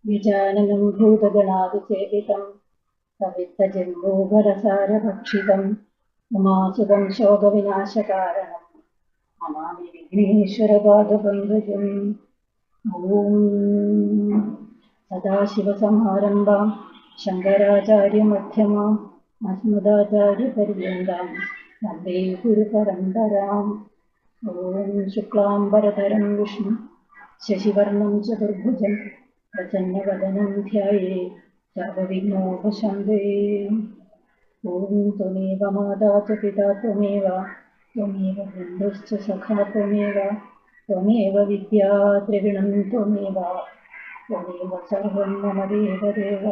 गजाननं भूतगणादिसेवितं कवित्तजम्बूफलसारभक्षितं उमासुतं शोकविनाशकारणं नमामि विघ्नेश्वरपादपङ्कजम्। ॐ सदाशिवसमारम्भां शङ्कराचार्यमध्यमाम् अस्मदाचार्यपर्यन्तां वन्दे गुरुपरम्पराम्। ॐ शुक्लाम्बरधरं विष्णु शशिवर्णं चतुर्भुजं प्रसन्नवदनं ध्यायेत् सर्वविघ्नोपशान्तये। ॐ त्वमेव माता च पिता त्वमेव बन्धुश्च सखा त्वमेव विद्या द्रविणं त्वमेव सर्वं मम देवदेव।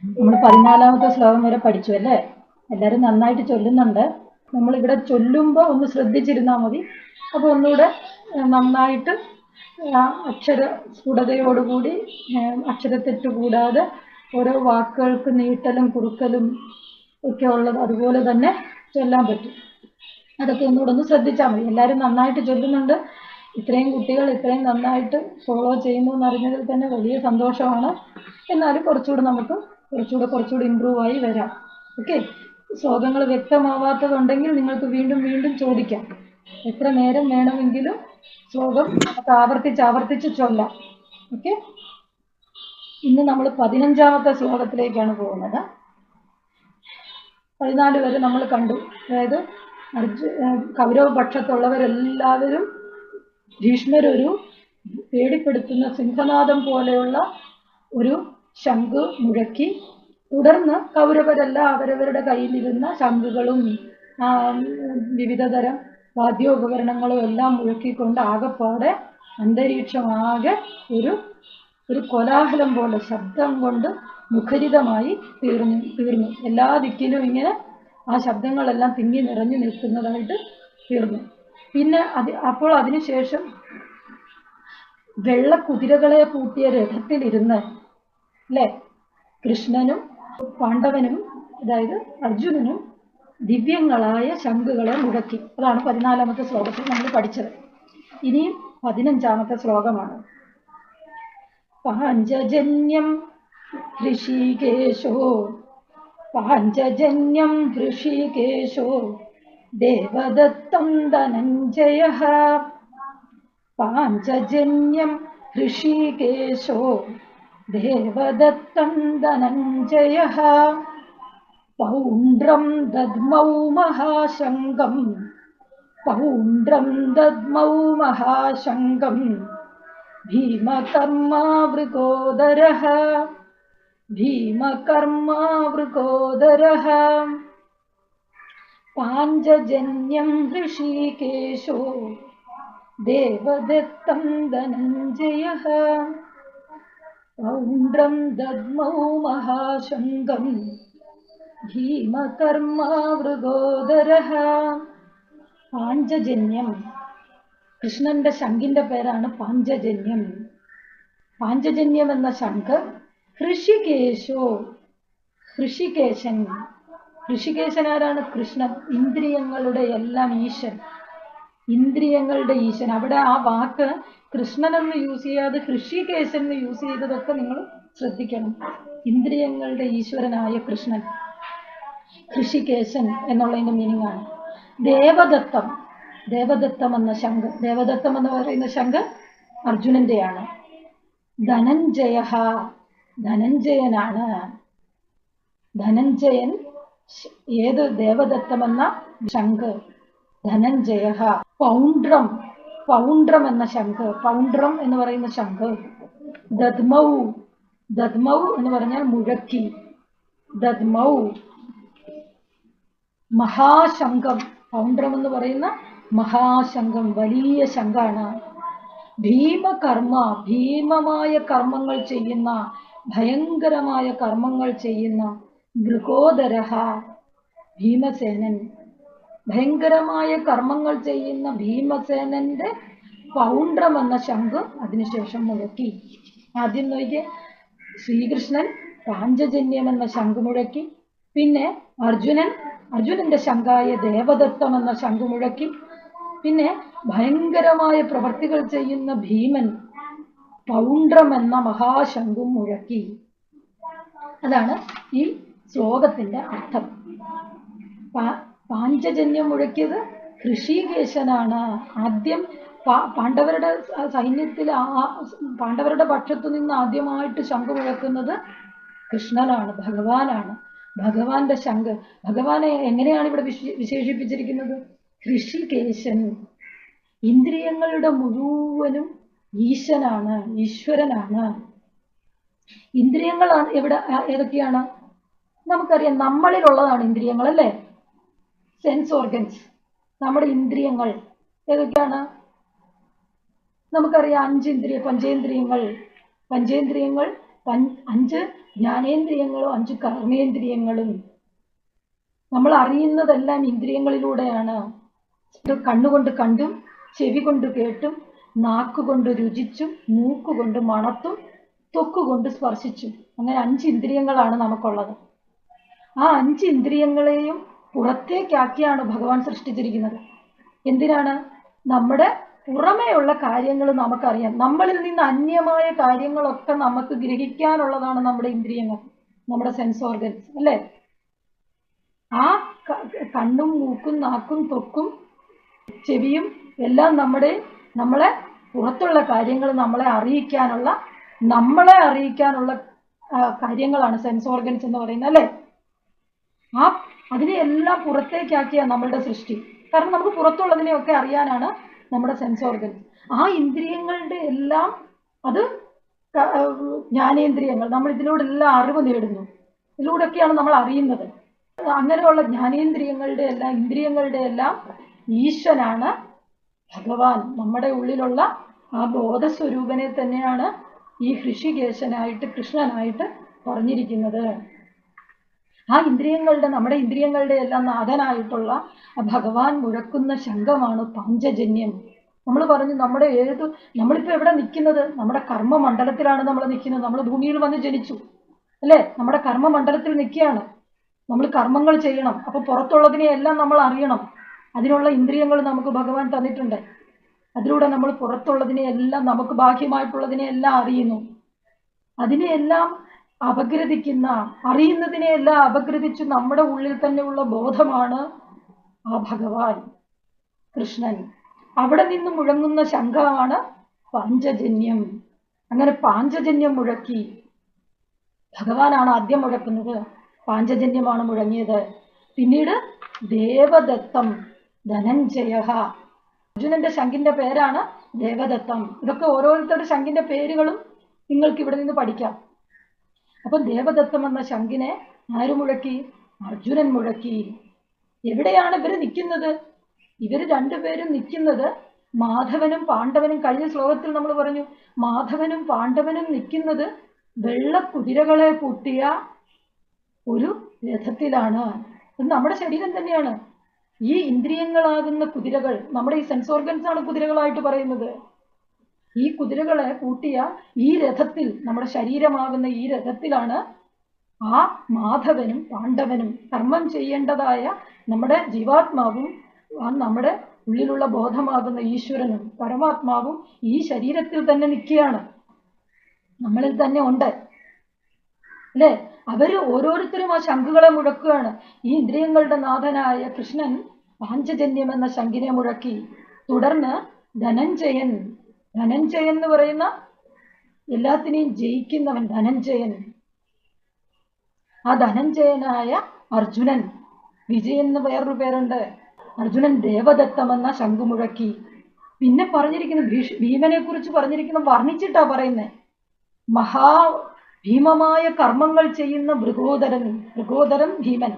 നമ്മൾ 14ാമത്തെ ശ്ലോകം വരെ പഠിച്ചു അല്ലേ? എല്ലാവരും നന്നായിട്ട് ചൊല്ലുന്നുണ്ട്. നമ്മളിവിടെ ചൊല്ലുമ്പോൾ ഒന്ന് ശ്രദ്ധിച്ചിരുന്നാൽ മതി. അപ്പോൾ ഒന്നുകൂടെ നന്നായിട്ട് അക്ഷര സ്ഫുടതയോടുകൂടി അക്ഷരത്തെറ്റ് കൂടാതെ ഓരോ വാക്കുകൾക്ക് നീട്ടലും കുറുക്കലും ഒക്കെ ഉള്ളത് അതുപോലെ തന്നെ ചൊല്ലാൻ പറ്റും. അതൊക്കെ ഒന്നുകൂടെ ഒന്ന് ശ്രദ്ധിച്ചാൽ മതി. എല്ലാവരും നന്നായിട്ട് ചൊല്ലുന്നുണ്ട്. ഇത്രയും കുട്ടികൾ ഇത്രയും നന്നായിട്ട് ഫോളോ ചെയ്യുന്നു എന്നറിഞ്ഞതിൽ തന്നെ വലിയ സന്തോഷമാണ്. എന്നാലും കുറച്ചുകൂടെ ഇമ്പ്രൂവ് ആയി വരാം. ഓക്കെ, ശ്ലോകങ്ങൾ വ്യക്തമാവാത്തതുണ്ടെങ്കിൽ നിങ്ങൾക്ക് വീണ്ടും വീണ്ടും ചോദിക്കാം. എത്ര നേരം വേണമെങ്കിലും ശ്ലോകം ആവർത്തിച്ച് ചൊല്ലാം. ഓക്കെ, ഇന്ന് നമ്മൾ 15ാമത്തെ ശ്ലോകത്തിലേക്കാണ് പോകുന്നത്. 14 വരെ നമ്മൾ കണ്ടു. അതായത് കൗരവപക്ഷത്തുള്ളവരെല്ലാവരും ഭീഷ്മരൊരു പേടിപ്പെടുത്തുന്ന സിംഹനാദം പോലെയുള്ള ഒരു ശംഖ് മുഴക്കി. തുടർന്ന് കൗരവരെല്ലാം അവരവരുടെ കയ്യിലിരുന്ന ശംഖുകളും വിവിധ തരം വാദ്യോപകരണങ്ങളും എല്ലാം മുഴക്കിക്കൊണ്ട് ആകെപ്പാടെ അന്തരീക്ഷമാകെ ഒരു കോലാഹലം പോലെ ശബ്ദം കൊണ്ട് മുഖരിതമായി തീർന്നു. എല്ലാ ദിക്കിലും ഇങ്ങനെ ആ ശബ്ദങ്ങളെല്ലാം തിങ്ങി നിറഞ്ഞു നിൽക്കുന്നതായിട്ട് തീർന്നു. പിന്നെ അപ്പോൾ അതിനുശേഷം വെള്ളക്കുതിരകളെ പൂട്ടിയ രഥത്തിലിരുന്ന് അല്ലേ, കൃഷ്ണനും പാണ്ഡവനും അതായത് അർജുനനും ദിവ്യങ്ങളായ ശംഖുകളെ മുഴക്കി. അതാണ് 14ാമത്തെ ശ്ലോകത്തിൽ നമ്മൾ പഠിച്ചത്. ഇനിയും 15ാമത്തെ ശ്ലോകമാണ്. പാഞ്ചജന്യം ഹൃഷീകേശോ ദേവദത്തം ധനഞ്ജയഃ. പാഞ്ചജന്യം ഹൃഷീകേശോ ദേവദത്തം ധനഞ്ജയഃ. പൗണ്ഡ്രം ദദ്മൗ മഹാശങ്കം ഭീമകർമാവൃകോദരഃ. പാഞ്ചജന്യം ഹൃഷീകേശോ ദേവദത്തം ധനഞ്ജയഃ. പൗണ്ഡ്രം ദദ്മൗ മഹാശങ്കം ഭീമകർമാവൃകോദരഃ. പാഞ്ചജന്യം, കൃഷ്ണന്റെ ശംഖിന്റെ പേരാണ് പാഞ്ചജന്യം. പാഞ്ചജന്യം എന്ന ശംഖ്. ഹൃഷികേശൻ ആരാണ്? കൃഷ്ണൻ, ഇന്ദ്രിയങ്ങളുടെ എല്ലാം ഈശൻ, ഇന്ദ്രിയങ്ങളുടെ ഈശൻ. അവിടെ ആ വാക്ക് കൃഷ്ണൻ എന്ന് യൂസ് ചെയ്യാതെ ഹൃഷികേശൻ എന്ന് യൂസ് ചെയ്തതൊക്കെ നിങ്ങൾ ശ്രദ്ധിക്കണം. ഇന്ദ്രിയങ്ങളുടെ ഈശ്വരനായ കൃഷ്ണൻ, ഹൃഷികേശൻ എന്നുള്ളതിന്റെ മീനിങ് ആണ്. ദേവദത്തം എന്ന ശംഖ്, ദേവദത്തം എന്ന് പറയുന്ന ശംഖ് അർജുനന്റെയാണ്. ധനഞ്ജയനാണ്. ധനഞ്ജയൻ ഏത്? ദേവദത്തം എന്ന ശംഖ് ധനഞ്ജയഃ. പൗണ്ഡ്രം എന്ന ശംഖ്, പൗണ്ഡ്രം എന്ന് പറയുന്ന ശംഖ്. ദദ്മൗ എന്ന് പറഞ്ഞാൽ മുഴക്കി. ദദ്മൗ മഹാശംഖം, പൗണ്ഡ്രം എന്ന് പറയുന്ന മഹാശംഖം, വലിയ ശംഖാണ്. ഭീമമായ കർമ്മങ്ങൾ ചെയ്യുന്ന, ഭയങ്കരമായ കർമ്മങ്ങൾ ചെയ്യുന്ന വൃകോദരഃ, ഭീമസേനൻ, ഭയങ്കരമായ കർമ്മങ്ങൾ ചെയ്യുന്ന ഭീമസേനന്റെ പൗണ്ഡ്രം എന്ന ശംഖ് അതിനുശേഷം മുഴക്കി. ആദ്യം നോക്കിയേ, ശ്രീകൃഷ്ണൻ പാഞ്ചജന്യം എന്ന ശംഖ് മുഴക്കി. പിന്നെ അർജുനന്റെ ശംഖായ ദേവദത്തം എന്ന ശംഖ് മുഴക്കി. പിന്നെ ഭയങ്കരമായ പ്രവർത്തികൾ ചെയ്യുന്ന ഭീമൻ പൗണ്ഡ്രം എന്ന മഹാശംഖും മുഴക്കി. അതാണ് ഈ ശ്ലോകത്തിന്റെ അർത്ഥം. പാഞ്ചജന്യം മുഴക്കിയത് ഋഷികേശനാണ്. ആദ്യം പാണ്ഡവരുടെ സൈന്യത്തിൽ പാണ്ഡവരുടെ പക്ഷത്തു നിന്ന് ആദ്യമായിട്ട് ശംഖ് മുഴക്കുന്നത് കൃഷ്ണനാണ്, ഭഗവാനാണ്. ഭഗവാന്റെ ശംഖ്, ഭഗവാനെ എങ്ങനെയാണ് ഇവിടെ വിശേഷിപ്പിച്ചിരിക്കുന്നത്? ഋഷികേശൻ. ഇന്ദ്രിയങ്ങളുടെ മുഴുവനും ഈശനാണ്, ഈശ്വരനാണ്. ഇന്ദ്രിയങ്ങളാണ് എവിടെ ഏതൊക്കെയാണ്? നമുക്കറിയാം, നമ്മളിലുള്ളതാണ് ഇന്ദ്രിയങ്ങൾ അല്ലേ? സെൻസ് ഓർഗൻസ്, നമ്മുടെ ഇന്ദ്രിയങ്ങൾ ഏതൊക്കെയാണ്? നമുക്കറിയാം, 5 പഞ്ചേന്ദ്രിയങ്ങൾ. 5 ജ്ഞാനേന്ദ്രിയങ്ങളും 5 കർമ്മേന്ദ്രിയങ്ങളും. നമ്മൾ അറിയുന്നതെല്ലാം ഇന്ദ്രിയങ്ങളിലൂടെയാണ്. കണ്ണുകൊണ്ട് കണ്ടും, ചെവി കൊണ്ട് കേട്ടും, നാക്കുകൊണ്ട് രുചിച്ചും, മൂക്കുകൊണ്ട് മണത്തും, ത്വക്കുകൊണ്ട് സ്പർശിച്ചും. അങ്ങനെ 5 ഇന്ദ്രിയങ്ങളാണ് നമുക്കുള്ളത്. ആ 5 ഇന്ദ്രിയങ്ങളെയും പുറത്തേക്കാക്കിയാണ് ഭഗവാൻ സൃഷ്ടിച്ചിരിക്കുന്നത്. എന്തിനാണ്? നമ്മുടെ പുറമേയുള്ള കാര്യങ്ങൾ നമുക്കറിയാം. നമ്മളിൽ നിന്ന് അന്യമായ കാര്യങ്ങളൊക്കെ നമുക്ക് ഗ്രഹിക്കാനുള്ളതാണ് നമ്മുടെ ഇന്ദ്രിയങ്ങൾ, നമ്മുടെ സെൻസ് ഓർഗൻസ് അല്ലേ? ആ കണ്ണും മൂക്കും നാക്കും ത്വക്കും ചെവിയും എല്ലാം നമ്മളെ പുറത്തുള്ള കാര്യങ്ങൾ നമ്മളെ അറിയിക്കാനുള്ള കാര്യങ്ങളാണ് സെൻസ് ഓർഗൻസ് എന്ന് പറയുന്നത് അല്ലേ? അതിനെയെല്ലാം പുറത്തേക്കാക്കിയ നമ്മളുടെ സൃഷ്ടി. കാരണം നമുക്ക് പുറത്തുള്ളതിനെയൊക്കെ അറിയാനാണ് നമ്മുടെ സെൻസ് ഓർഗൻസ്. ആ ഇന്ദ്രിയങ്ങളുടെ എല്ലാം അത് ജ്ഞാനേന്ദ്രിയങ്ങൾ. നമ്മൾ ഇതിലൂടെ എല്ലാം അറിവ് നേടുന്നു, ഇതിലൂടെയൊക്കെയാണ് നമ്മൾ അറിയുന്നത്. അങ്ങനെയുള്ള ജ്ഞാനേന്ദ്രിയങ്ങളുടെ എല്ലാം ഇന്ദ്രിയങ്ങളുടെ എല്ലാം ഈശ്വനാണ് ഭഗവാൻ. നമ്മുടെ ഉള്ളിലുള്ള ആ ബോധസ്വരൂപനെ തന്നെയാണ് ഈ ഋഷികേശനായിട്ട്, കൃഷ്ണനായിട്ട് പറഞ്ഞിരിക്കുന്നത്. ആ നമ്മുടെ ഇന്ദ്രിയങ്ങളുടെ എല്ലാം നാഥനായിട്ടുള്ള ഭഗവാൻ മുഴക്കുന്ന ശംഖമാണ് പാഞ്ചജന്യം. നമ്മൾ പറഞ്ഞു, നമ്മളിപ്പോ എവിടെ നിൽക്കുന്നത്? നമ്മുടെ കർമ്മമണ്ഡലത്തിലാണ് നമ്മൾ നിൽക്കുന്നത്. നമ്മൾ ഭൂമിയിൽ വന്ന് ജനിച്ചു അല്ലേ? നമ്മുടെ കർമ്മമണ്ഡലത്തിൽ നിൽക്കുകയാണ്. നമ്മൾ കർമ്മങ്ങൾ ചെയ്യണം. അപ്പൊ പുറത്തുള്ളതിനെ എല്ലാം നമ്മൾ അറിയണം. അതിനുള്ള ഇന്ദ്രിയങ്ങൾ നമുക്ക് ഭഗവാൻ തന്നിട്ടുണ്ട്. അതിലൂടെ നമ്മൾ പുറത്തുള്ളതിനെ എല്ലാം, നമുക്ക് ബാഹ്യമായിട്ടുള്ളതിനെ എല്ലാം അറിയുന്നു. അതിനെയെല്ലാം അറിയുന്നതിനെയെല്ലാം അപഗ്രഥിച്ച് നമ്മുടെ ഉള്ളിൽ തന്നെയുള്ള ബോധമാണ് ആ ഭഗവാൻ കൃഷ്ണൻ. അവിടെ നിന്ന് മുഴങ്ങുന്ന ശംഖമാണ് പാഞ്ചജന്യം. അങ്ങനെ പാഞ്ചജന്യം മുഴക്കി. ഭഗവാനാണ് ആദ്യം മുഴക്കുന്നത്, പാഞ്ചജന്യമാണ് മുഴങ്ങിയത്. പിന്നീട് ദേവദത്തം, ധനഞ്ജയ. അർജുനന്റെ ശംഖിന്റെ പേരാണ് ദേവദത്തം. ഇതൊക്കെ ഓരോരുത്തരുടെ ശംഖിന്റെ പേരുകളും നിങ്ങൾക്ക് ഇവിടെ നിന്ന് പഠിക്കാം. അപ്പൊ ദേവദത്തം എന്ന ശംഖിനെ ആര് മുഴക്കി? അർജുനൻ മുഴക്കി. എവിടെയാണ് ഇവര് നിൽക്കുന്നത്? ഇവര് രണ്ടുപേരും നിൽക്കുന്നത് മാധവനും പാണ്ഡവനും. കഴിഞ്ഞ ശ്ലോകത്തിൽ നമ്മൾ പറഞ്ഞു, മാധവനും പാണ്ഡവനും നിൽക്കുന്നത് വെള്ള കുതിരകളെ പൂട്ടിയ ഒരു രഥത്തിലാണ്. അത് നമ്മുടെ ശരീരം തന്നെയാണ്. ഈ ഇന്ദ്രിയങ്ങളാകുന്ന കുതിരകൾ, നമ്മുടെ ഈ സെൻസ് ഓർഗൻസ് ആണ് കുതിരകളായിട്ട് പറയുന്നത്. ഈ കുതിരകളെ പൂട്ടിയ ഈ രഥത്തിൽ, നമ്മുടെ ശരീരമാകുന്ന ഈ രഥത്തിലാണ് ആ മാധവനും പാണ്ഡവനും. കർമ്മം ചെയ്യേണ്ടതായ നമ്മുടെ ജീവാത്മാവും നമ്മുടെ ഉള്ളിലുള്ള ബോധമാകുന്ന ഈശ്വരനും പരമാത്മാവും ഈ ശരീരത്തിൽ തന്നെ നിൽക്കുകയാണ്, നമ്മളിൽ തന്നെ ഉണ്ട് അല്ലേ? അവര് ഓരോരുത്തരും ആ ശംഖുകളെ മുഴക്കുകയാണ്. ഈ ഇന്ദ്രിയങ്ങളുടെ നാഥനായ കൃഷ്ണൻ പാഞ്ചജന്യം എന്ന ശംഖിനെ മുഴക്കി. തുടർന്ന് ധനഞ്ജയൻ എന്ന് പറയുന്ന എല്ലാത്തിനെയും ജയിക്കുന്നവൻ ധനഞ്ജയൻ. ആ ധനഞ്ജയനായ അർജുനൻ, വിജയൻ എന്ന് വേറൊരു പേരുണ്ട്. അർജുനൻ ദേവദത്തം എന്ന ശംഖു മുഴക്കി. പിന്നെ പറഞ്ഞിരിക്കുന്ന ഭീമനെ കുറിച്ച് വർണ്ണിച്ചിട്ടാ പറയുന്നത്. ഭീമമായ കർമ്മങ്ങൾ ചെയ്യുന്ന ഭൃഗോദരൻ ഭീമൻ.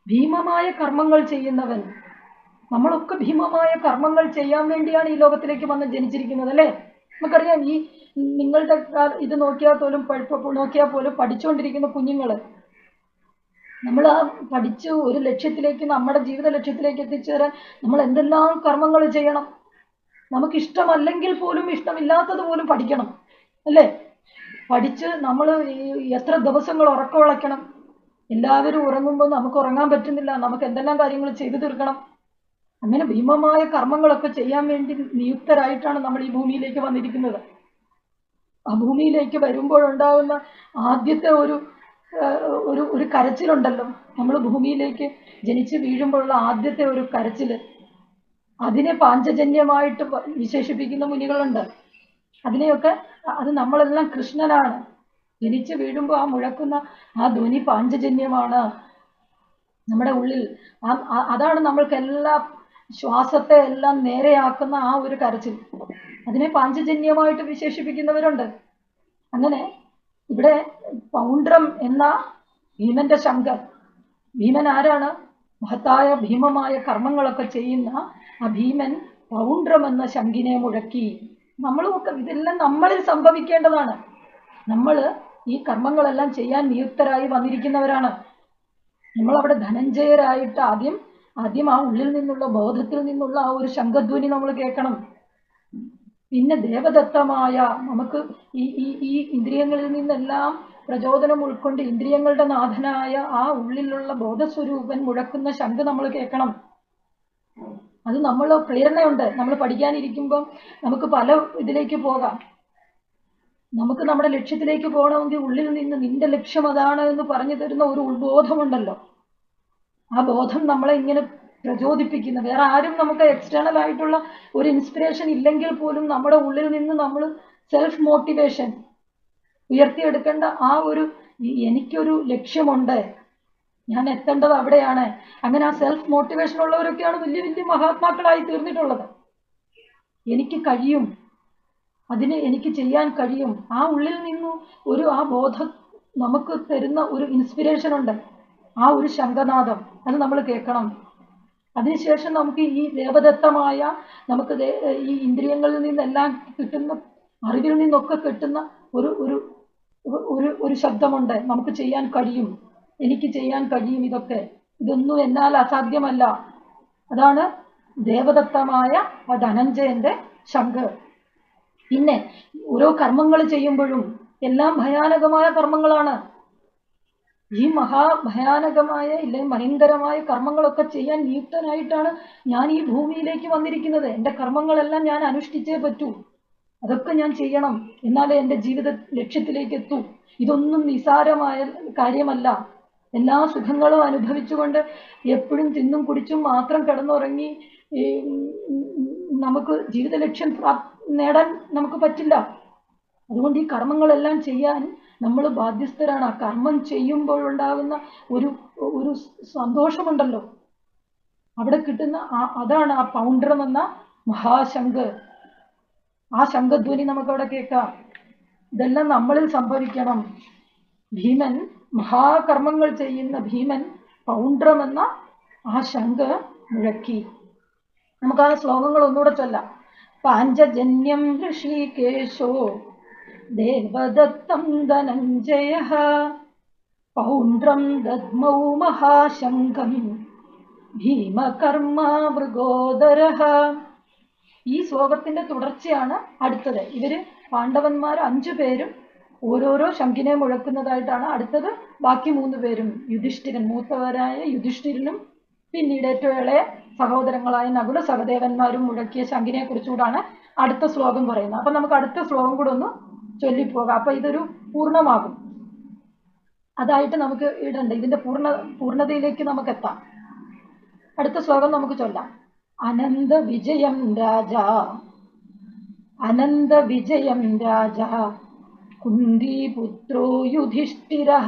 ഭീമമായ കർമ്മങ്ങൾ ചെയ്യുന്നവൻ. നമ്മളൊക്കെ ഭീമമായ കർമ്മങ്ങൾ ചെയ്യാൻ വേണ്ടിയാണ് ഈ ലോകത്തിലേക്ക് വന്ന് ജനിച്ചിരിക്കുന്നത് അല്ലേ? നമുക്കറിയാം, ഈ നിങ്ങളുടെ ഇത് നോക്കിയാൽ പോലും പഠിച്ചുകൊണ്ടിരിക്കുന്ന കുഞ്ഞുങ്ങള്, നമ്മൾ ആ പഠിച്ച് ഒരു ലക്ഷ്യത്തിലേക്ക്, നമ്മുടെ ജീവിത ലക്ഷ്യത്തിലേക്ക് എത്തിച്ചേരാൻ നമ്മൾ എന്തെല്ലാം കർമ്മങ്ങൾ ചെയ്യണം. നമുക്ക് ഇഷ്ടമല്ലെങ്കിൽ പോലും, ഇഷ്ടമില്ലാത്തത് പോലും പഠിക്കണം അല്ലേ? പഠിച്ച് നമ്മൾ എത്ര ദിവസങ്ങൾ ഉറക്കമുളയ്ക്കണം. എല്ലാവരും ഉറങ്ങുമ്പോൾ നമുക്ക് ഉറങ്ങാൻ പറ്റുന്നില്ല. നമുക്ക് എന്തെല്ലാം കാര്യങ്ങൾ ചെയ്തു തീർക്കണം. അങ്ങനെ ഭീമമായ കർമ്മങ്ങളൊക്കെ ചെയ്യാൻ വേണ്ടി നിയുക്തരായിട്ടാണ് നമ്മൾ ഈ ഭൂമിയിലേക്ക് വന്നിരിക്കുന്നത്. ആ ഭൂമിയിലേക്ക് വരുമ്പോഴുണ്ടാകുന്ന ആദ്യത്തെ ഒരു ഒരു ഒരു കരച്ചിലുണ്ടല്ലോ, നമ്മൾ ഭൂമിയിലേക്ക് ജനിച്ച് വീഴുമ്പോഴുള്ള ആദ്യത്തെ ഒരു കരച്ചില്, അതിനെ പാഞ്ചജന്യമായിട്ട് വിശേഷിപ്പിക്കുന്ന മുനികളുണ്ട്. അതിനെയൊക്കെ അത് നമ്മളെല്ലാം കൃഷ്ണനാണ്. ജനിച്ച് വീഴുമ്പോൾ ആ മുഴക്കുന്ന ആ ധ്വനി പാഞ്ചജന്യമാണ് നമ്മുടെ ഉള്ളിൽ. അതാണ് നമ്മൾക്ക് എല്ലാ ശ്വാസത്തെ എല്ലാം നേരെയാക്കുന്ന ആ ഒരു കരച്ചിൽ. അതിനെ പാഞ്ചജന്യമായിട്ട് വിശേഷിപ്പിക്കുന്നവരുണ്ട്. അങ്ങനെ ഇവിടെ പൗണ്ഡ്രം എന്ന ഭീമന്റെ ശംഖം, ഭീമൻ ആരാണ്? മഹത്തായ ഭീമമായ കർമ്മങ്ങളൊക്കെ ചെയ്യുന്ന ആ ഭീമൻ പൗണ്ഡ്രം എന്ന ശംഖിനെ മുഴക്കി. നമ്മളുമൊക്കെ ഇതെല്ലാം നമ്മളിൽ സംഭവിക്കേണ്ടതാണ്. നമ്മൾ ഈ കർമ്മങ്ങളെല്ലാം ചെയ്യാൻ നിയുക്തരായി വന്നിരിക്കുന്നവരാണ്. നമ്മൾ അവിടെ ധനഞ്ജയരായിട്ട് ആദ്യം ആ ഉള്ളിൽ നിന്നുള്ള ബോധത്തിൽ നിന്നുള്ള ആ ഒരു ശംഖധ്വനി നമ്മൾ കേൾക്കണം. പിന്നെ ദേവദത്തമായ നമുക്ക് ഈ ഇന്ദ്രിയങ്ങളിൽ നിന്നെല്ലാം പ്രചോദനം ഉൾക്കൊണ്ട് ഇന്ദ്രിയങ്ങളുടെ നാഥനായ ആ ഉള്ളിലുള്ള ബോധസ്വരൂപൻ മുഴക്കുന്ന ശംഖ് നമ്മൾ കേൾക്കണം. അത് നമ്മൾ പ്രേരണയുണ്ട്. നമ്മൾ പഠിക്കാനിരിക്കുമ്പം നമുക്ക് പല ഇതിലേക്ക് പോകാം. നമുക്ക് നമ്മുടെ ലക്ഷ്യത്തിലേക്ക് പോകണമെങ്കിൽ ഉള്ളിൽ നിന്ന് നിന്റെ ലക്ഷ്യം അതാണ് എന്ന് പറഞ്ഞു തരുന്ന ഒരു ഉത്ബോധമുണ്ടല്ലോ. ആ ബോധം നമ്മളെ ഇങ്ങനെ പ്രചോദിപ്പിക്കുന്ന, വേറെ ആരും നമുക്ക് എക്സ്റ്റേണൽ ആയിട്ടുള്ള ഒരു ഇൻസ്പിറേഷൻ ഇല്ലെങ്കിൽ പോലും നമ്മുടെ ഉള്ളിൽ നിന്ന് നമ്മൾ സെൽഫ് മോട്ടിവേഷൻ ഉയർത്തിയെടുക്കേണ്ട ആ ഒരു എനിക്കൊരു ലക്ഷ്യമുണ്ട്, ഞാൻ എത്തേണ്ടത് അവിടെയാണ്. അങ്ങനെ ആ സെൽഫ് മോട്ടിവേഷൻ ഉള്ളവരൊക്കെയാണ് വലിയ വലിയ മഹാത്മാക്കളായി തീർന്നിട്ടുള്ളത്. എനിക്ക് കഴിയും, അതിന് എനിക്ക് ചെയ്യാൻ കഴിയും. ആ ഉള്ളിൽ നിന്നും ആ ബോധം നമുക്ക് തരുന്ന ഒരു ഇൻസ്പിറേഷൻ ഉണ്ട്, ആ ഒരു ശംഖനാദം. അത് നമ്മൾ കേൾക്കണം. അതിനുശേഷം നമുക്ക് ഈ ദേവദത്തമായ നമുക്ക് ഈ ഇന്ദ്രിയങ്ങളിൽ നിന്നെല്ലാം കിട്ടുന്ന അറിവിൽ നിന്നൊക്കെ കിട്ടുന്ന ഒരു ഒരു ഒരു ശബ്ദമുണ്ട്, നമുക്ക് ചെയ്യാൻ കഴിയും, എനിക്ക് ചെയ്യാൻ കഴിയും. ഇതൊന്നും എന്നാൽ അസാധ്യമല്ല. അതാണ് ദേവദത്തമായ ആ ധനഞ്ജയന്റെ ശംഖ്. പിന്നെ ഓരോ കർമ്മങ്ങൾ ചെയ്യുമ്പോഴും എല്ലാം ഭയാനകമായ കർമ്മങ്ങളാണ്. ഈ മഹാഭയാനകമായ ഇല്ലെങ്കിൽ ഭയങ്കരമായ കർമ്മങ്ങളൊക്കെ ചെയ്യാൻ നിയുക്തനായിട്ടാണ് ഞാൻ ഈ ഭൂമിയിലേക്ക് വന്നിരിക്കുന്നത്. എൻ്റെ കർമ്മങ്ങളെല്ലാം ഞാൻ അനുഷ്ഠിച്ചേ പറ്റൂ. അതൊക്കെ ഞാൻ ചെയ്യണം, എന്നാലേ എൻ്റെ ജീവിത ലക്ഷ്യത്തിലേക്ക് എത്തൂ. ഇതൊന്നും നിസാരമായ കാര്യമല്ല. എല്ലാ സുഖങ്ങളും അനുഭവിച്ചുകൊണ്ട് എപ്പോഴും തിന്നും കുടിച്ചും മാത്രം കിടന്നുറങ്ങി നമുക്ക് ജീവിത ലക്ഷ്യം നേടാൻ നമുക്ക് പറ്റില്ല. അതുകൊണ്ട് ഈ കർമ്മങ്ങളെല്ലാം ചെയ്യാൻ നമ്മൾ ബാധ്യസ്ഥരാണ്. ആ കർമ്മം ചെയ്യുമ്പോഴുണ്ടാകുന്ന ഒരു സന്തോഷമുണ്ടല്ലോ, അവിടെ കിട്ടുന്ന അതാണ് ആ പൗണ്ഡ്രം എന്ന മഹാശംഖ്. ആ ശംഖധ്വനി നമുക്കവിടെ കേൾക്കാം. ഇതെല്ലാം നമ്മളിൽ സംഭവിക്കണം. ഭീമൻ, മഹാകർമ്മങ്ങൾ ചെയ്യുന്ന ഭീമൻ പൗണ്ഡ്രം എന്ന ആ ശംഖ് മുഴക്കി. നമുക്ക് ആ ശ്ലോകങ്ങൾ ഒന്നുകൂടെ ചൊല്ലാം. പാഞ്ചജന്യം ഋഷികേശോ ദേവദത്തം ധനഞ്ജയഃ പൗണ്ഡ്രം ദദ്മൗ മഹാശംഖം ഭീമകർമ്മ മൃഗോദരഃ. ഈ ശ്ലോകത്തിന്റെ തുടർച്ചയാണ് അടുത്തത്. ഇവര് പാണ്ഡവന്മാർ 5 പേരും ഓരോരോ ശംഖിനെ മുഴക്കുന്നതായിട്ടാണ് അടുത്തത്. ബാക്കി 3 പേരും യുധിഷ്ഠിരൻ, മൂത്തവരായ യുധിഷ്ഠിരനും പിന്നീട് ഏറ്റവും ഇളയ സഹോദരങ്ങളായ നകുല സഹദേവന്മാരും മുഴക്കിയ ശംഖിനെ കുറിച്ചുകൂടാണ് അടുത്ത ശ്ലോകം പറയുന്നത്. അപ്പൊ നമുക്ക് അടുത്ത ശ്ലോകം കൂടെ ഒന്ന് ചൊല്ലിപ്പോകാം. അപ്പൊ ഇതൊരു പൂർണ്ണമാകും. അതായിട്ട് നമുക്ക് ഇടണ്ട. ഇതിന്റെ പൂർണ്ണതയിലേക്ക് നമുക്ക് എത്താം. അടുത്ത ശ്ലോകം നമുക്ക് ചൊല്ലാം. അനന്ത വിജയം രാജ, അനന്ത വിജയം രാജ കുന്തിപുത്രോ യുധിഷ്ഠിരഃ.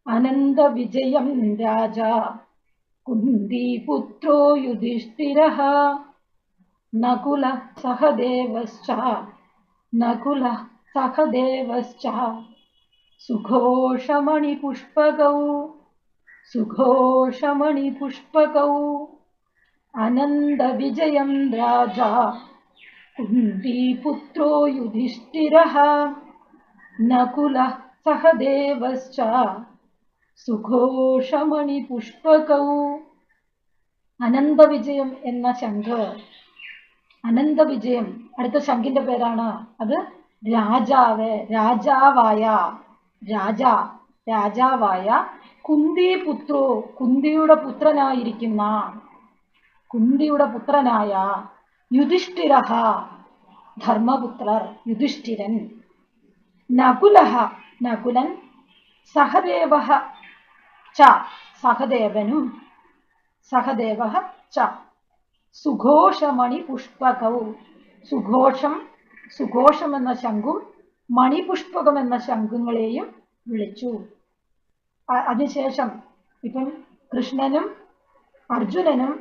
അനന്ത വിജയം രാജ കുന്തിപുത്രോ യുധിഷ്ഠിരഃ. നകുല സഹദേവശ്ച, നകുല സഹദേവശ്ച സുഘോഷമണിപുഷ്പകൗ, സുഘോഷമണിപുഷ്പകൗ. അനന്ത വിജയം രാജ കുന്തിപുത്രോ യുധിഷ്ഠിരഃ. നകുല സഹദേവശ്ച സുഘോഷമണിപുഷ്പകൗ. അനന്തവിജയം എന്ന ശംഖ്, അനന്തവിജയം അടുത്ത ശംഖിന്റെ പേരാണ്. അത് രാജാവ്, രാജാവായ, രാജാവായ കുന്തിപുത്രോ, കുന്തിയുടെ പുത്രനായിരിക്കുന്ന കുന്തിയുടെ പുത്രനായ യുധിഷ്ഠിരഃ, ധർമ്മപുത്രർ യുധിഷ്ഠിരൻ, നകുലഃ നകുലൻ, സഹദേവഃ ച സഹദേവനും, സഹദേവഃ ച സുഘോഷമണി പുഷ്പകൗ, സുഘോഷം എന്ന ശംഖും മണിപുഷ്പകം എന്ന ശംഖുങ്ങളെയും വിളിച്ചു. അതിനുശേഷം ഇപ്പം കൃഷ്ണനും അർജുനനും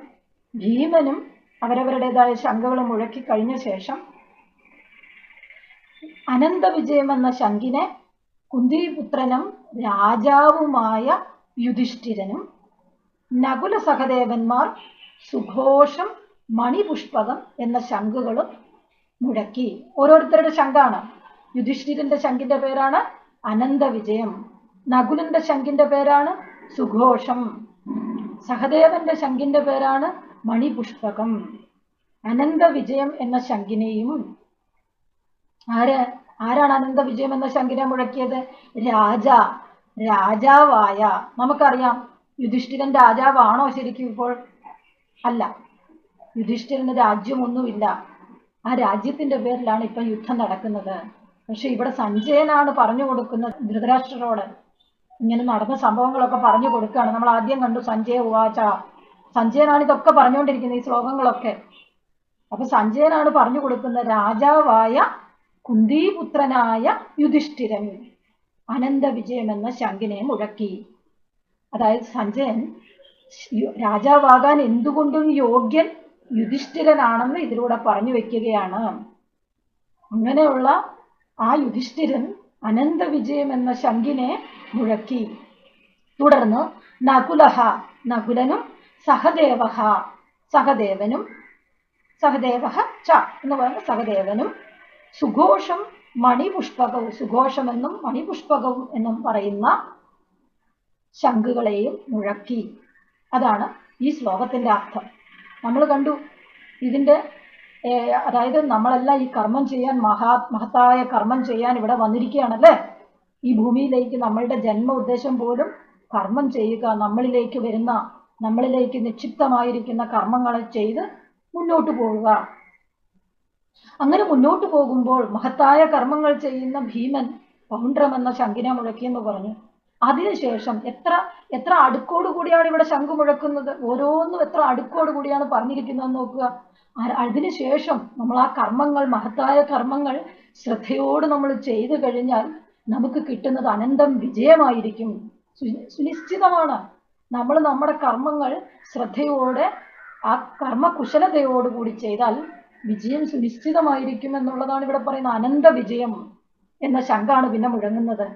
ഭീമനും അവരവരുടേതായ ശംഖുകൾ മുഴക്കി കഴിഞ്ഞ ശേഷം അനന്തവിജയം എന്ന ശംഖിനെ കുന്തിപുത്രനും രാജാവുമായ യുധിഷ്ഠിരനും നകുല സഹദേവന്മാർ സുഘോഷം മണിപുഷ്പകം എന്ന ശംഖുകളും മുഴക്കി. ഓരോരുത്തരുടെ ശംഖാണ്. യുധിഷ്ഠിരന്റെ ശംഖിന്റെ പേരാണ് അനന്തവിജയം, നകുലന്റെ ശംഖിന്റെ പേരാണ് സുഘോഷം, സഹദേവന്റെ ശംഖിന്റെ പേരാണ് മണിപുഷ്പകം. അനന്തവിജയം എന്ന ശംഖിനെയും ആരാണ് അനന്തവിജയം എന്ന ശംഖിനെ മുഴക്കിയത്? രാജാവായ, നമുക്കറിയാം യുധിഷ്ഠിരൻ രാജാവാണോ ശരിക്കും ഇപ്പോൾ? അല്ല, യുധിഷ്ഠിരന് രാജ്യമൊന്നുമില്ല. ആ രാജ്യത്തിന്റെ പേരിലാണ് ഇപ്പൊ യുദ്ധം നടക്കുന്നത്. പക്ഷെ ഇവിടെ സഞ്ജയനാണ് പറഞ്ഞു കൊടുക്കുന്നത് ധൃതരാഷ്ട്രരോട്. ഇങ്ങനെ നടന്ന സംഭവങ്ങളൊക്കെ പറഞ്ഞു കൊടുക്കുകയാണ്. നമ്മൾ ആദ്യം കണ്ടു സഞ്ജയ ഉവാച, സഞ്ജയനാണ് ഇതൊക്കെ പറഞ്ഞുകൊണ്ടിരിക്കുന്നത്, ഈ ശ്ലോകങ്ങളൊക്കെ. അപ്പൊ സഞ്ജയനാണ് പറഞ്ഞു കൊടുക്കുന്ന രാജാവായ കുന്തിപുത്രനായ യുധിഷ്ഠിരൻ അനന്തവിജയം എന്ന ശംഖിനെ മുഴക്കി. അതായത് സഞ്ജയൻ രാജാവാകാൻ എന്തുകൊണ്ടും യോഗ്യൻ യുധിഷ്ഠിരനാണെന്ന് ഇതിലൂടെ പറഞ്ഞു വെക്കുകയാണ്. അങ്ങനെയുള്ള ആ യുധിഷ്ഠിരൻ അനന്തവിജയം എന്ന ശംഖിനെ മുഴക്കി. തുടർന്ന് നകുലനും സഹദേവനും എന്ന് പറയുന്ന സഹദേവനും സുഘോഷം മണിപുഷ്പകവും, സുഘോഷമെന്നും മണിപുഷ്പകവും എന്നും പറയുന്ന ശംഖുകളെയും മുഴക്കി. അതാണ് ഈ ശ്ലോകത്തിന്റെ അർത്ഥം. നമ്മൾ കണ്ടു ഇതിന്റെ അതായത് നമ്മളെല്ലാം ഈ കർമ്മം ചെയ്യാൻ മഹത്തായ കർമ്മം ചെയ്യാൻ ഇവിടെ വന്നിരിക്കുകയാണല്ലേ. ഈ ഭൂമിയിലേക്ക് നമ്മളുടെ ജന്മ ഉദ്ദേശം പോലും കർമ്മം ചെയ്യുക, നമ്മളിലേക്ക് നിക്ഷിപ്തമായിരിക്കുന്ന കർമ്മങ്ങളെ ചെയ്ത് മുന്നോട്ട് പോവുക. അങ്ങനെ മുന്നോട്ട് പോകുമ്പോൾ മഹത്തായ കർമ്മങ്ങൾ ചെയ്യുന്ന ഭീമൻ പൗണ്ഡ്രം എന്ന ശംഖിനെ മുഴക്കിയെന്ന് പറഞ്ഞു. അതിനുശേഷം എത്ര അടുക്കോട് കൂടിയാണ് ഇവിടെ ശംഖ് മുഴക്കുന്നത്, ഓരോന്നും എത്ര അടുക്കോട് കൂടിയാണ് പറഞ്ഞിരിക്കുന്നതെന്ന് നോക്കുക. അതിനുശേഷം നമ്മൾ ആ കർമ്മങ്ങൾ, മഹത്തായ കർമ്മങ്ങൾ ശ്രദ്ധയോട് നമ്മൾ ചെയ്തു കഴിഞ്ഞാൽ നമുക്ക് കിട്ടുന്നത് അനന്തം വിജയമായിരിക്കും, സുനിശ്ചിതമാണ്. നമ്മൾ നമ്മുടെ കർമ്മങ്ങൾ ശ്രദ്ധയോടെ ആ കർമ്മകുശലതയോടുകൂടി ചെയ്താൽ വിജയം സുനിശ്ചിതമായിരിക്കും എന്നുള്ളതാണ് ഇവിടെ പറയുന്ന അനന്ത വിജയം എന്ന ശംഖാണ് പിന്നെ മുഴങ്ങുന്നത്.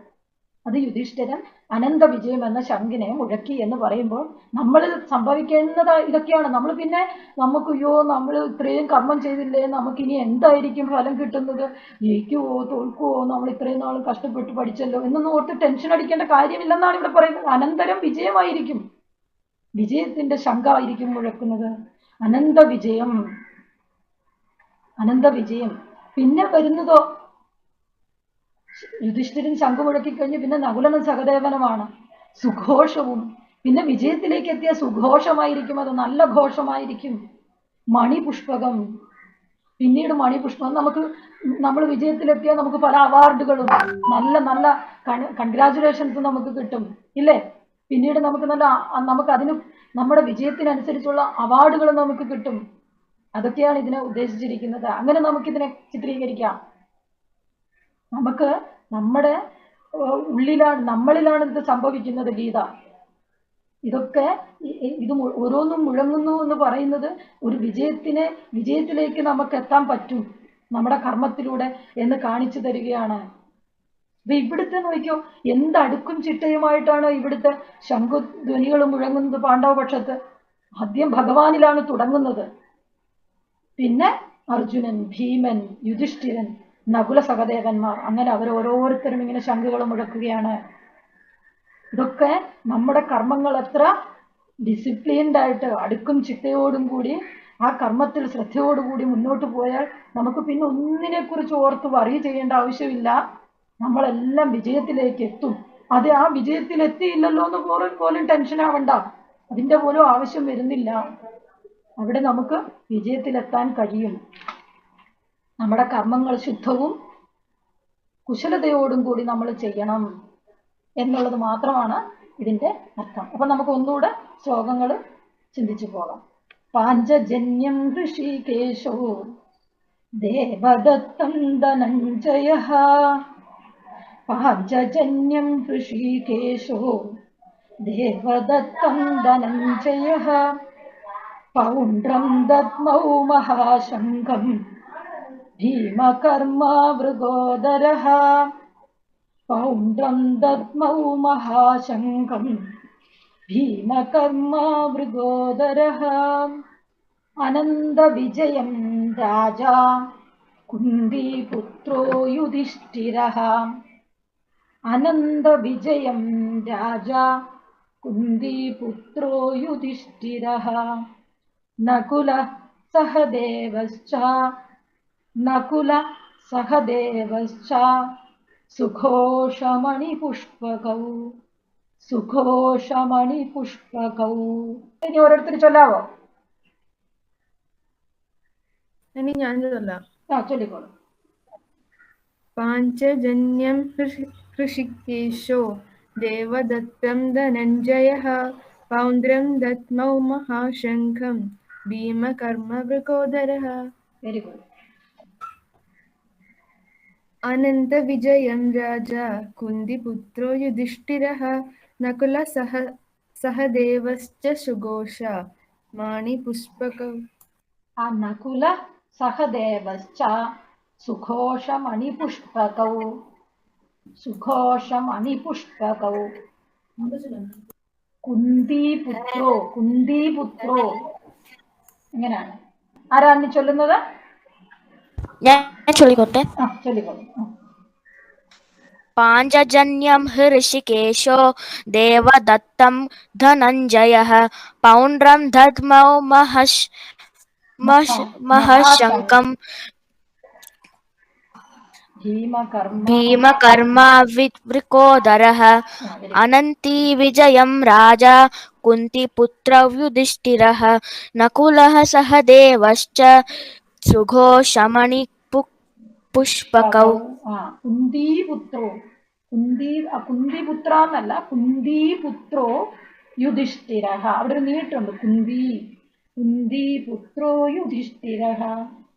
അത് യുധിഷ്ഠിരൻ അനന്ത വിജയം എന്ന ശംഖിനെ മുഴക്കി എന്ന് പറയുമ്പോൾ നമ്മൾ സംഭവിക്കുന്നത് ഇതൊക്കെയാണ്. നമ്മൾ ഇത്രയും കർമ്മം ചെയ്തില്ലേ, നമുക്കിനി എന്തായിരിക്കും ഫലം കിട്ടുന്നത്, ജയിക്കുവോ തോൽക്കുവോ, നമ്മൾ ഇത്രയും നാൾ കഷ്ടപ്പെട്ട് പഠിച്ചല്ലോ എന്നൊന്നും ഓർത്ത് ടെൻഷൻ അടിക്കേണ്ട കാര്യമില്ലെന്നാണ് ഇവിടെ പറയുന്നത്. അനന്തരം വിജയമായിരിക്കും, വിജയത്തിന്റെ ശംഖായിരിക്കും മുഴക്കുന്നത്. അനന്ത വിജയം. പിന്നെ വരുന്നതോ യുധിഷ്ഠിരൻ ശംഖ് മുഴക്കി കഴിഞ്ഞ് പിന്നെ നകുലനും സഹദേവനുമാണ്. സുഘോഷവും. പിന്നെ വിജയത്തിലേക്ക് എത്തിയ സുഘോഷമായിരിക്കും, അത് നല്ല ഘോഷമായിരിക്കും. മണിപുഷ്പകം. പിന്നീട് മണിപുഷ്പം നമ്മൾ വിജയത്തിലെത്തിയാൽ നമുക്ക് പല അവാർഡുകളും നല്ല നല്ല കൺഗ്രാജുലേഷൻസ് നമുക്ക് കിട്ടും ഇല്ലേ. പിന്നീട് നമുക്ക് അതിന് നമ്മുടെ വിജയത്തിനനുസരിച്ചുള്ള അവാർഡുകൾ നമുക്ക് കിട്ടും. അതൊക്കെയാണ് ഇതിനെ ഉദ്ദേശിച്ചിരിക്കുന്നത്. അങ്ങനെ നമുക്കിതിനെ ചിത്രീകരിക്കാം. നമുക്ക് നമ്മുടെ നമ്മളിലാണ് ഇത് സംഭവിക്കുന്നത്. ഗീത ഇതൊക്കെ ഇത് ഓരോന്നും മുഴങ്ങുന്നു എന്ന് പറയുന്നത് ഒരു വിജയത്തിലേക്ക് നമുക്ക് എത്താൻ പറ്റും നമ്മുടെ കർമ്മത്തിലൂടെ എന്ന് കാണിച്ചു തരികയാണ്. അപ്പൊ ഇവിടുത്തെ നോക്കിയോ, എന്തടുക്കും ചിട്ടയുമായിട്ടാണ് ഇവിടുത്തെ ശംഖുധ്വനികൾ മുഴങ്ങുന്നത്. പാണ്ഡവപക്ഷത്ത് ആദ്യം ഭഗവാനിലാണ് തുടങ്ങുന്നത്, പിന്നെ അർജുനൻ, ഭീമൻ, യുധിഷ്ഠിരൻ, നകുല സഹദേവന്മാർ, അങ്ങനെ ഓരോരുത്തരും ഇങ്ങനെ ശംഖുകൾ മുഴക്കുകയാണ്. ഇതൊക്കെ നമ്മുടെ കർമ്മങ്ങൾ എത്ര ഡിസിപ്ലിൻഡ് ആയിട്ട് അടുക്കും ചിട്ടയോടും കൂടി ആ കർമ്മത്തിൽ ശ്രദ്ധയോടുകൂടി മുന്നോട്ട് പോയാൽ നമുക്ക് പിന്നെ ഒന്നിനെക്കുറിച്ച് ഓർത്ത് വറി ചെയ്യേണ്ട ആവശ്യമില്ല. നമ്മളെല്ലാം വിജയത്തിലേക്ക് എത്തും. അത് ആ വിജയത്തിൽ എത്തിയില്ലല്ലോ എന്ന് പോലും ടെൻഷൻ ആവണ്ട, അതിൻ്റെ പോലും ആവശ്യം വരുന്നില്ല. അവിടെ നമുക്ക് വിജയത്തിലെത്താൻ കഴിയും. നമ്മുടെ കർമ്മങ്ങൾ ശുദ്ധവും കുശലതയോടും കൂടി നമ്മൾ ചെയ്യണം എന്നുള്ളത് മാത്രമാണ് ഇതിന്റെ അർത്ഥം. അപ്പൊ നമുക്ക് ഒന്നുകൂടെ ശ്ലോകങ്ങൾ ചിന്തിച്ചു പോകാം. പാഞ്ചജന്യം ഋഷികേശോ ദേവദത്തം ധനഞ്ജയഃ. പാഞ്ചജന്യം ഋഷികേശോ ദേവദത്തം ധനഞ്ജയഃ. പൗണ്ഡ്രം ദദ്മൗ മഹാശങ്കം ഭീമകർമാ വൃകോദരഃ. പൗണ്ഡ്രം ദദ്മൗ മഹാശങ്കം ഭീമകർമാ വൃകോദരഃ. അനന്തവിജയം രാജാ കുന്തിപുത്രോ യുധിഷ്ഠിരഃ. അനന്തവിജയം രാജാ കുന്തിപുത്രോ യുധിഷ്ഠിരഃ. നകുലഃ സഹദേവശ്ച നകുലഃ സഹദേവശ്ച സുഘോഷമണിപുഷ്പകൗ സുഘോഷമണിപുഷ്പകൗ. ഇനി ഓരോരുത്തർ ചൊല്ലാവോ? ഇനി ഞാൻ ചൊല്ലാം. ചൊല്ലിക്കോളൂ. പാഞ്ചജന്യം ഹൃഷികേശോ ദേവദത്തം ധനഞ്ജയഃ. പൗണ്ഡ്രം ദദ്മൗ മഹാശംഖം ഭീമകർമ്മവൃകോദരഃ. Very good. അനന്തവിജയം രാജാ കുന്തിപുത്രോ യുധിഷ്ഠിരഃ. നകുലഃ സഹദേവശ്ച സുഘോഷ മണിപുഷ്പകൗ. നകുലഃ സഹദേവശ്ച സുഘോഷമണിപുഷ്പകൗ സുഘോഷമണിപുഷ്പകൗ. കുന്തിപുത്രോ എങ്ങനെയാണ്? ആരാണ് ചൊല്ലുന്നത്? ഞാൻ ചൊല്ലിക്കോട്ടെ. ചൊല്ലിക്കോളൂ. പാഞ്ചജന്യം ഹൃഷികേശോ ദേവദത്തം ധനഞ്ജയഃ. പൗണ്ഡ്രം ദദ്മൗ മഹാശങ്കം ഭീമകർമാ വൃകോദരഃ. അനന്തി വിജയം രാജാ കുന്തിപുത്രോ യുധിഷ്ഠിരഃ. നകുലഃ സഹദേവശ്ച സുഘോഷമണിപുഷ്പകൗ. കുന്തിപുത്രോ കുന്തിപുത്ര എന്നല്ല, കുന്തിപുത്രോ യുധിഷ്ഠിരഃ. അവിടെ ഒരു നീട്ടുണ്ട്. കുന്തിപുത്രോ യുധിഷ്ഠിരഃ.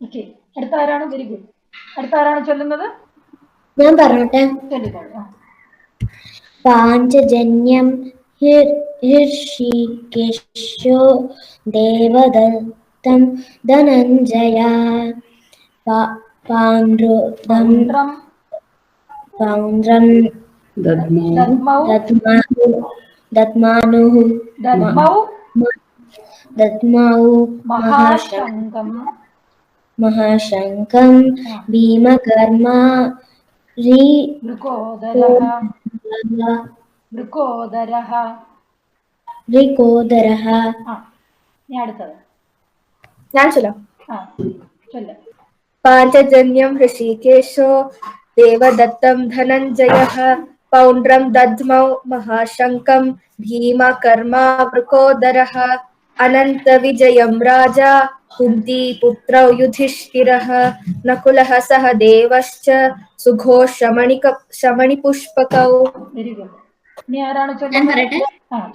ഓക്കെ, അടുത്ത ആരാണ്? Very good. അടുത്ത ആരാണ് ചൊല്ലുന്നത്? ഞാൻ പറഞ്ഞോട്ടെ. ചൊല്ലിക്കോളൂ. പാഞ്ചജന്യം ഹൃഷികേശോ ദേവദത്തം ധനഞ്ജയ. പൗണ്ഡ്രം ദദ്മൗ മഹാശങ്കം ഭീമകർമാ വൃകോദരഃ. ഇനി അടുത്തത് ഞാൻ ചൊല്ലാം. ചൊല്ലാം. പാഞ്ചജന്യം ഹൃഷികേശോ ദേവദത്തം ധനഞ്ജയഃ. പൗണ്ഡ്രം ദദ്മൗ മഹാശങ്കം ഭീമകർമാ വൃകോദരഃ. അനന്തവിജയം രാജാ കുന്തിപുത്രോ യുധിഷ്ഠിരഃ. നകുലഃ സഹദേവശ്ച സുഘോഷമണിപുഷ്പകൗ. Very good. ഇനി ആരാണ് ചൊല്ലുന്നത്?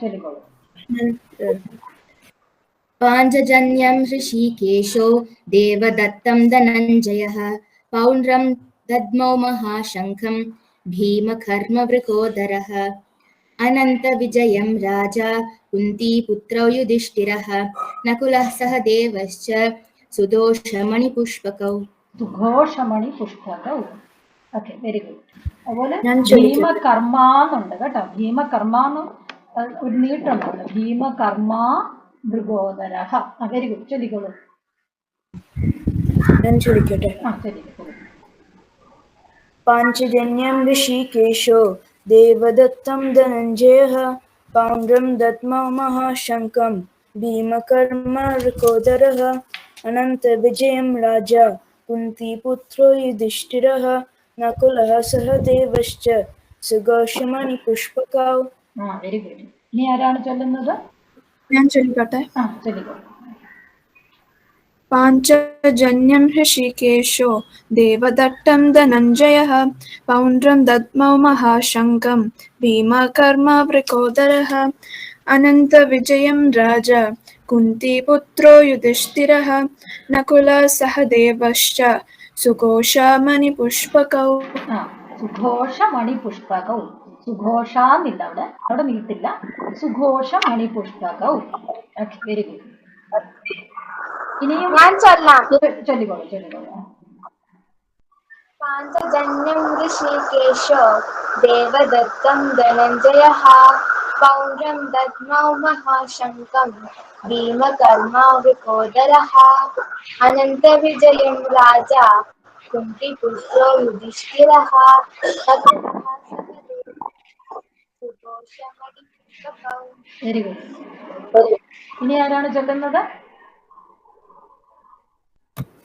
ചൊല്ലിക്കോളൂ. പാഞ്ചജന്യം ഹൃഷികേശോ ദേവദത്തം ധനഞ്ജയഃ. പൗണ്ഡ്രം ദദ്മൗ മഹാശംഖം ഭീമകർമ്മവൃകോദരഃ. അനന്തവിജയം രാജാ കുന്തിപുത്രോ യുധിഷ്ഠിരഃ. നകുലഃ സഹദേവശ്ച സുഘോഷമണിപുഷ്പകൗ. സുഘോഷമണിപുഷ്പകൗ. Okay, very good. അതുപോലെ ഭീമകർമ്മ എന്നുണ്ട് കേട്ടോ. ഭീമകർമ്മ ഒരു നീട്ടുണ്ട്. ഭീമകർമ്മ മൃഗോദരഃ. Very good. ചൊല്ലിക്കോളൂ. ഞാൻ ചൊല്ലിക്കോട്ടെ. ചൊല്ലിക്കോളൂ. പാഞ്ചജന്യം ഋഷികേശോ ദേവദത്തം ധനഞ്ജയഃ. പൗണ്ഡ്രം ദദ്മൗ മഹാശങ്കം ഭീമകർമാ വൃകോദരഃ. അനന്തവിജയം രാജാ കുന്തിപുത്രോ യുധിഷ്ഠിരഃ. നകുലഃ സഹദേവശ്ച സുഘോഷമണിപുഷ്പകൗ. Very good. ഇനി ആരാണ് ചൊല്ലുന്നത്? ഞാൻ ചൊല്ലിക്കോട്ടെ. ചൊല്ലിക്കോളൂ. पाञ्चजन्यं हृषीकेशो देवदत्तं धनञ्जयः पौण्ड्रं दद्मौ महाशङ्कं भीमकर्मावृकोदरः अनन्तविजयं राजा कुन्तीपुत्रो युधिष्ठिरः नकुलः सहदेवश्च सुघोषमणिपुष्पकौ സുഘോഷ മണിപുഷ്പകൗ. സുഘോഷ എന്നില്ല, അവിടെ നീട്ടില്ല. സുഘോഷ മണിപുഷ്പകൗ. Very good. ഇനിയും ചൊല്ലിക്കോളൂ. पाञ्चजन्यं ऋषिकेशो देवदत्तं धनञ्जयः पौण्ड्रं दद्मौ महाशङ्कं भीमकर्मावृकोदरः अनन्तविजयं राजा कुन्तीपुत्रो युधिष्ठिरः नकुलः सुघोषमणिपुष्पकौ. Very good. ഇനി ആരാണ് ചൊല്ലുന്നത്?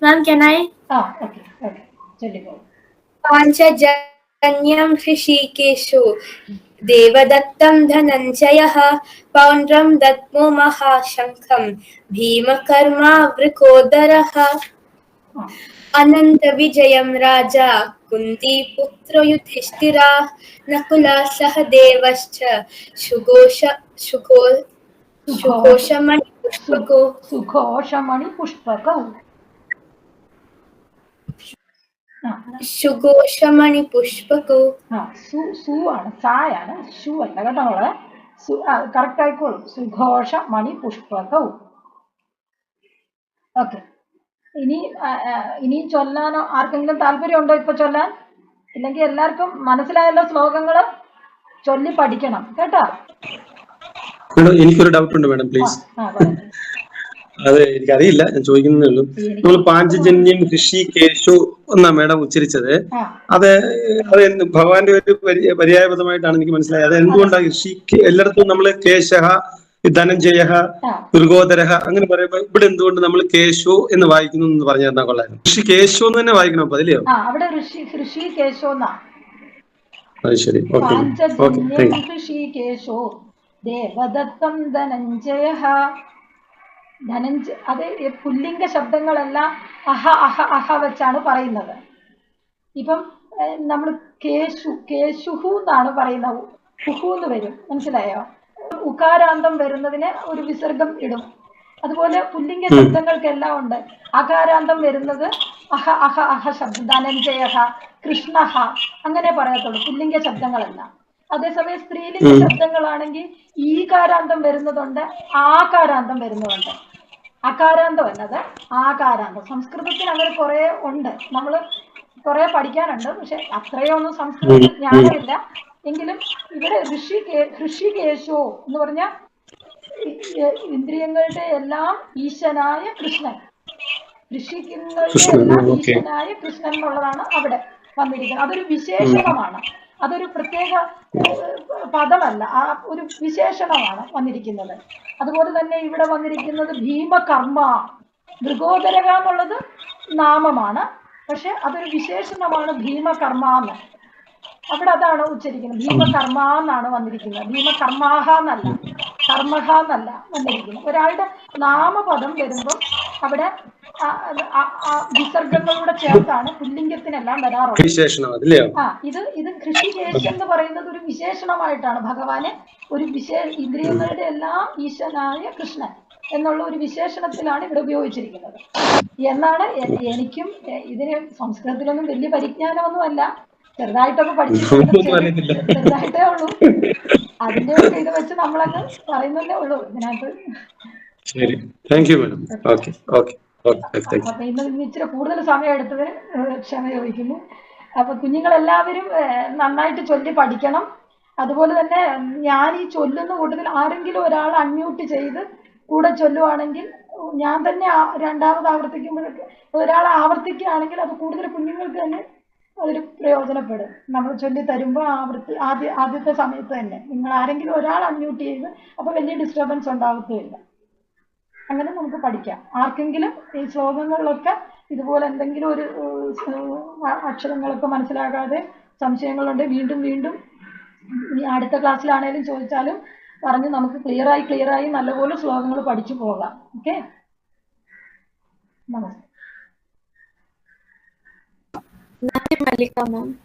Ma'am, can I? ഓക്കെ ചൊല്ലിക്കോളൂ. पाञ्चजन्यं हृषीकेशो देवदत्तं धनञ्जयः पौण्ड्रं दद्मो महाशङ्खं भीमकर्मावृकोदरः अनन्तविजयं राजा कुन्तीपुत्रो युधिष्ठिरः नकुलः सहदेवश्च सुघोषमणिपुष्पकौ. സുഘോഷമണിപുഷ്പകൗ. സുഘോഷമണിപുഷ്പകൗ. സു ആണ്, സായാണ്, ഷു അല്ല കേട്ടോ മോളെ. കറക്റ്റ് ആയിക്കോളൂ. സുഘോഷ മണിപുഷ്പകൗ. ഓക്കെ. ഇനി ചൊല്ലാനോ ആർക്കെങ്കിലും താല്പര്യമുണ്ടോ ഇപ്പൊ ചൊല്ലാൻ? ഇല്ലെങ്കിൽ എല്ലാവർക്കും മനസ്സിലായല്ലോ ശ്ലോകങ്ങള്? ചൊല്ലി പഠിക്കണം കേട്ടോ. എനിക്കൊരു ഡൗട്ട് ഉണ്ട് മാഡം, പ്ലീസ്. അതെ, എനിക്കറിയില്ല, ഞാൻ ചോദിക്കുന്നേ ഉള്ളൂ. നമ്മൾ പാഞ്ചജന്യം ഋഷികേശോ എന്നാ മാഡം ഉച്ചരിച്ചത്. അത് ഭഗവാന്റെ ഒരു പര്യായപദമായിട്ടാണ് എനിക്ക് മനസ്സിലായത്. അത് എന്തുകൊണ്ടാണ് ഋഷി എല്ലായിടത്തും നമ്മൾ കേശഹ, ധനഞ്ജയ, ദുർഗോദരഹ അങ്ങനെ പറയുമ്പോ ഇവിടെ എന്തുകൊണ്ട് നമ്മൾ കേശോ എന്ന് വായിക്കുന്നു എന്ന് പറഞ്ഞു തന്നാൽ കൊള്ളായിരുന്നു. ഋഷി കേശോ എന്ന് തന്നെ വായിക്കണം അപ്പൊ അതിലെയോ? അവിടെ ഋഷി കേശോ എന്നാ. അത് ശരി. Okay okay, thank you. ഋഷികേശോ ദേവദത്തം ധനഞ്ജയ. അത് പുല്ലിംഗ ശബ്ദങ്ങളെല്ലാം അഹ അഹ അഹ വെച്ചാണ് പറയുന്നത്. ഇപ്പം നമ്മൾ കേശുഹു എന്നാണ് പറയുന്നത്. ഹുഹു എന്ന് വരും, മനസ്സിലായോ? ഉകാരാന്തം വരുന്നതിന് ഒരു വിസർഗം ഇടും. അതുപോലെ പുല്ലിംഗ ശബ്ദങ്ങൾക്കെല്ലാം ഉണ്ട്. അകാരാന്തം വരുന്നത് അഹ അഹ അഹ ശബ്ദം. ധനഞ്ജയ, കൃഷ്ണ അങ്ങനെ പറയത്തുള്ളൂ പുല്ലിംഗ ശബ്ദങ്ങളെല്ലാം. അതേസമയം സ്ത്രീലിംഗ ശബ്ദങ്ങളാണെങ്കിൽ ഈകാരാന്തം വരുന്നതുണ്ട്, ആകാരാന്തം വരുന്നതുണ്ട്. അകാരാന്തം അല്ലത് ആകാരാന്തം. സംസ്കൃതത്തിൽ അങ്ങനെ കുറെ ഉണ്ട്, നമ്മൾ കുറെ പഠിക്കാനുണ്ട്. പക്ഷെ അത്രയൊന്നും സംസ്കൃതത്തിൽ ജ്ഞാനമില്ല. എങ്കിലും ഇവിടെ ഋഷികേശോ എന്ന് പറഞ്ഞാൽ ഇന്ദ്രിയങ്ങളുടെ എല്ലാം ഈശനായ കൃഷ്ണൻ, ഋഷികളുടെ എല്ലാം ഈശനായ കൃഷ്ണൻ എന്നുള്ളതാണ് അവിടെ വന്നിരിക്കുന്നത്. അതൊരു വിശേഷണമാണ്, അതൊരു പ്രത്യേക പദമല്ല, ആ ഒരു വിശേഷണമാണ് വന്നിരിക്കുന്നത്. അതുപോലെ തന്നെ ഇവിടെ വന്നിരിക്കുന്നത് ഭീമകർമ്മ. മൃഗോദരക എന്നുള്ളത് നാമമാണ്, പക്ഷെ അതൊരു വിശേഷണമാണ് ഭീമകർമ്മ എന്ന്. അവിടെ അതാണ് ഉച്ചരിക്കുന്നത്. ഭീമകർമ്മ എന്നാണ് വന്നിരിക്കുന്നത്. ഭീമകർമാഹ എന്നല്ല, കർമ്മഹ എന്നല്ല വന്നിരിക്കുന്നത്. ഒരാളുടെ നാമപദം വരുമ്പം അവിടെ വിസർഗങ്ങളൂടെ ചേർത്താണ് പുല്ലിംഗത്തിനെല്ലാം വരാറുള്ളത്. ഇത് ഋഷികേശ് എന്ന് പറയുന്നത് ഒരു വിശേഷണമായിട്ടാണ്. ഭഗവാനെ ഒരു ഇന്ദ്രിയങ്ങളുടെ എല്ലാം ഈശനായ കൃഷ്ണൻ എന്നുള്ള ഒരു വിശേഷണത്തിലാണ് ഇവിടെ ഉപയോഗിച്ചിരിക്കുന്നത് എന്നാണ്. എനിക്കും ഇതിന് സംസ്കൃതത്തിലൊന്നും വലിയ പരിജ്ഞാനമൊന്നുമല്ല, ചെറുതായിട്ടൊക്കെ പഠിച്ചിട്ടുണ്ട്, ചെറുതായിട്ടേ ഉള്ളൂ. അതിന്റെ ഒക്കെ ഇത് വെച്ച് നമ്മളങ്ങ് പറയുന്നതേ ഉള്ളൂ ഇതിനകത്ത്. അപ്പൊ ഇന്ന് ഇച്ചിരി കൂടുതൽ സമയം എടുത്തതിന് ക്ഷമ ചോദിക്കുന്നു. അപ്പൊ കുഞ്ഞുങ്ങളെല്ലാവരും നന്നായിട്ട് ചൊല്ലി പഠിക്കണം. അതുപോലെ തന്നെ ഞാൻ ഈ ചൊല്ലുന്ന കൂട്ടത്തിൽ ആരെങ്കിലും ഒരാൾ അൺമ്യൂട്ട് ചെയ്ത് കൂടെ ചൊല്ലുവാണെങ്കിൽ, ഞാൻ തന്നെ രണ്ടാമത് ആവർത്തിക്കുമ്പോഴൊക്കെ ഒരാൾ ആവർത്തിക്കുകയാണെങ്കിൽ അത് കൂടുതൽ കുഞ്ഞുങ്ങൾക്ക് തന്നെ അതൊരു പ്രയോജനപ്പെടും. നമ്മൾ ചൊല്ലി തരുമ്പോൾ ആദ്യത്തെ സമയത്ത് തന്നെ നിങ്ങൾ ആരെങ്കിലും ഒരാൾ അൺമ്യൂട്ട് ചെയ്ത്, അപ്പോൾ വലിയ ഡിസ്റ്റർബൻസ് ഉണ്ടാകത്തുമില്ല. അങ്ങനെ നമുക്ക് പഠിക്കാം. ആർക്കെങ്കിലും ഈ ശ്ലോകങ്ങളിലൊക്കെ ഇതുപോലെ എന്തെങ്കിലും ഒരു അക്ഷരങ്ങളൊക്കെ മനസ്സിലാകാതെ സംശയങ്ങളുണ്ട്, വീണ്ടും വീണ്ടും അടുത്ത ക്ലാസ്സിലാണേലും ചോദിച്ചാലും പറഞ്ഞ് നമുക്ക് ക്ലിയറായി നല്ലപോലെ ശ്ലോകങ്ങൾ പഠിച്ചു പോകാം. ഓക്കെ. നമസ്തേ. Malika ma'am.